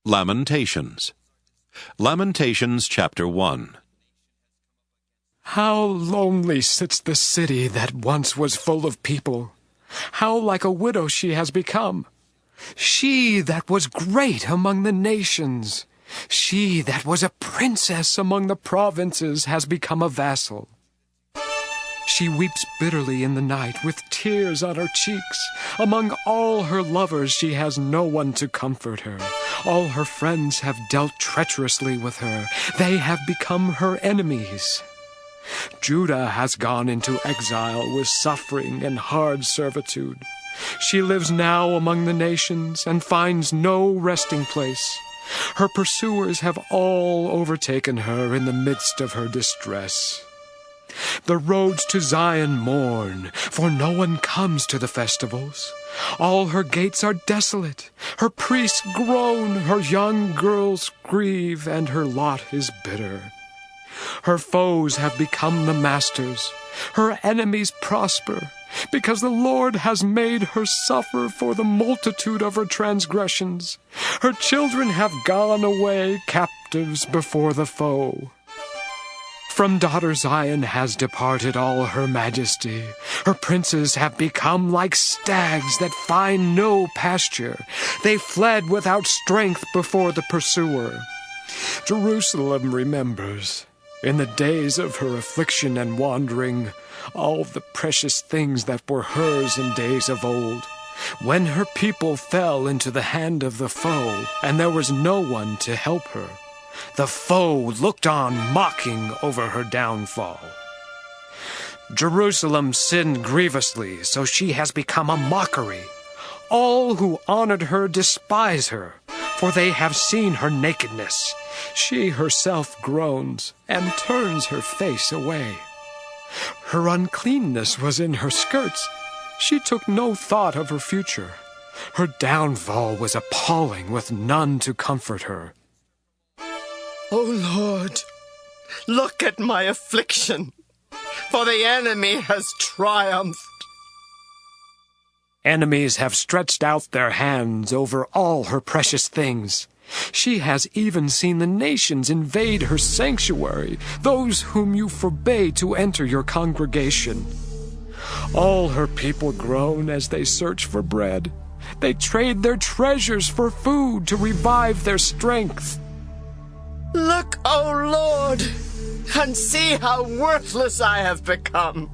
Lamentations. Lamentations chapter 1. How lonely sits the city that once was full of people! How like a widow she has become! She that was great among the nations, she that was a princess among the provinces has become a vassal. She weeps bitterly in the night with tears on her cheeks. Among all her lovers she has no one to comfort her. All her friends have dealt treacherously with her. They have become her enemies. Judah has gone into exile with suffering and hard servitude. She lives now among the nations and finds no resting place. Her pursuers have all overtaken her in the midst of her distress. The roads to Zion mourn, for no one comes to the festivals. All her gates are desolate. Her priests groan, her young girls grieve, and her lot is bitter. Her foes have become the masters. Her enemies prosper, because the Lord has made her suffer for the multitude of her transgressions. Her children have gone away captives before the foe. From daughter Zion has departed all her majesty. Her princes have become like stags that find no pasture. They fled without strength before the pursuer. Jerusalem remembers, in the days of her affliction and wandering, all the precious things that were hers in days of old, when her people fell into the hand of the foe, and there was no one to help her. The foe looked on mocking over her downfall. Jerusalem sinned grievously, so she has become a mockery. All who honored her despise her, for they have seen her nakedness. She herself groans and turns her face away. Her uncleanness was in her skirts. She took no thought of her future. Her downfall was appalling, with none to comfort her. O Lord, look at my affliction, for the enemy has triumphed. Enemies have stretched out their hands over all her precious things. She has even seen the nations invade her sanctuary, those whom you forbade to enter your congregation. All her people groan as they search for bread. They trade their treasures for food to revive their strength. Look, O Lord, and see how worthless I have become.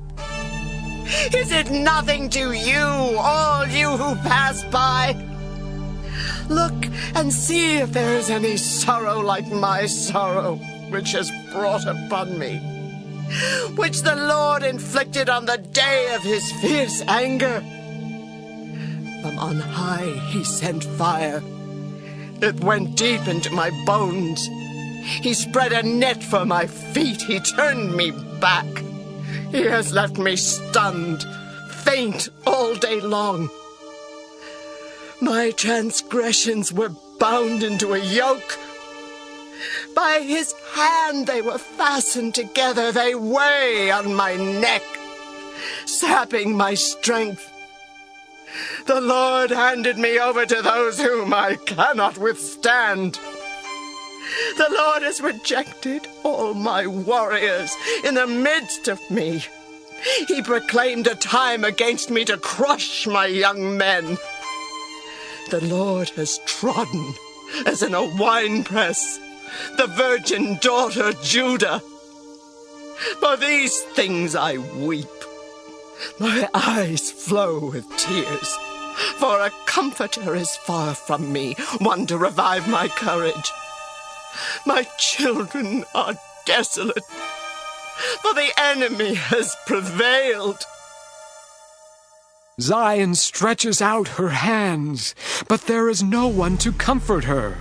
Is it nothing to you, all you who pass by? Look and see if there is any sorrow like my sorrow, which has brought upon me, which the Lord inflicted on the day of his fierce anger. From on high he sent fire. It went deep into my bones. He spread a net for my feet. He turned me back. He has left me stunned, faint all day long. My transgressions were bound into a yoke. By his hand they were fastened together. They weigh on my neck, sapping my strength. The Lord handed me over to those whom I cannot withstand. The Lord has rejected all my warriors in the midst of me. He proclaimed a time against me to crush my young men. The Lord has trodden, as in a winepress, the virgin daughter Judah. For these things I weep. My eyes flow with tears, for a comforter is far from me, one to revive my courage. My children are desolate, for the enemy has prevailed. Zion stretches out her hands, but there is no one to comfort her.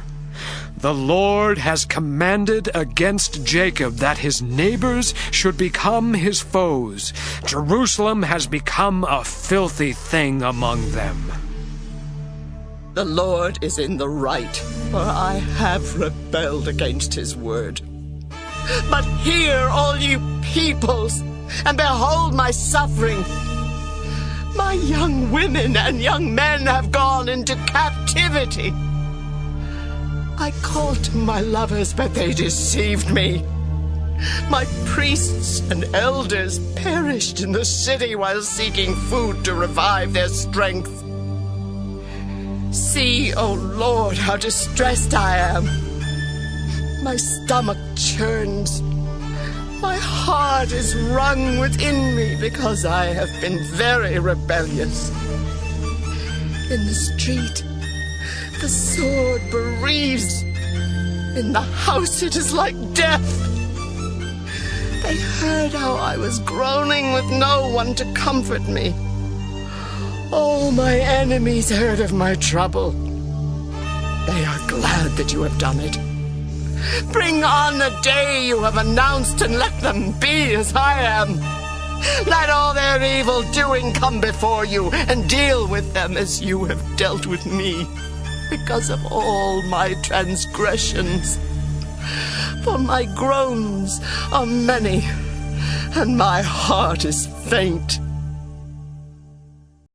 The Lord has commanded against Jacob that his neighbors should become his foes. Jerusalem has become a filthy thing among them. The Lord is in the right, for I have rebelled against his word. But hear, all you peoples, and behold my suffering. My young women and young men have gone into captivity. I called to my lovers, but they deceived me. My priests and elders perished in the city while seeking food to revive their strength. See, O Lord, how distressed I am. My stomach churns. My heart is wrung within me because I have been very rebellious. In the street, the sword bereaves. In the house, it is like death. They heard how I was groaning with no one to comfort me. All my enemies heard of my trouble. They are glad that you have done it. Bring on the day you have announced, and let them be as I am. Let all their evil doing come before you, and deal with them as you have dealt with me, because of all my transgressions. For my groans are many, and my heart is faint.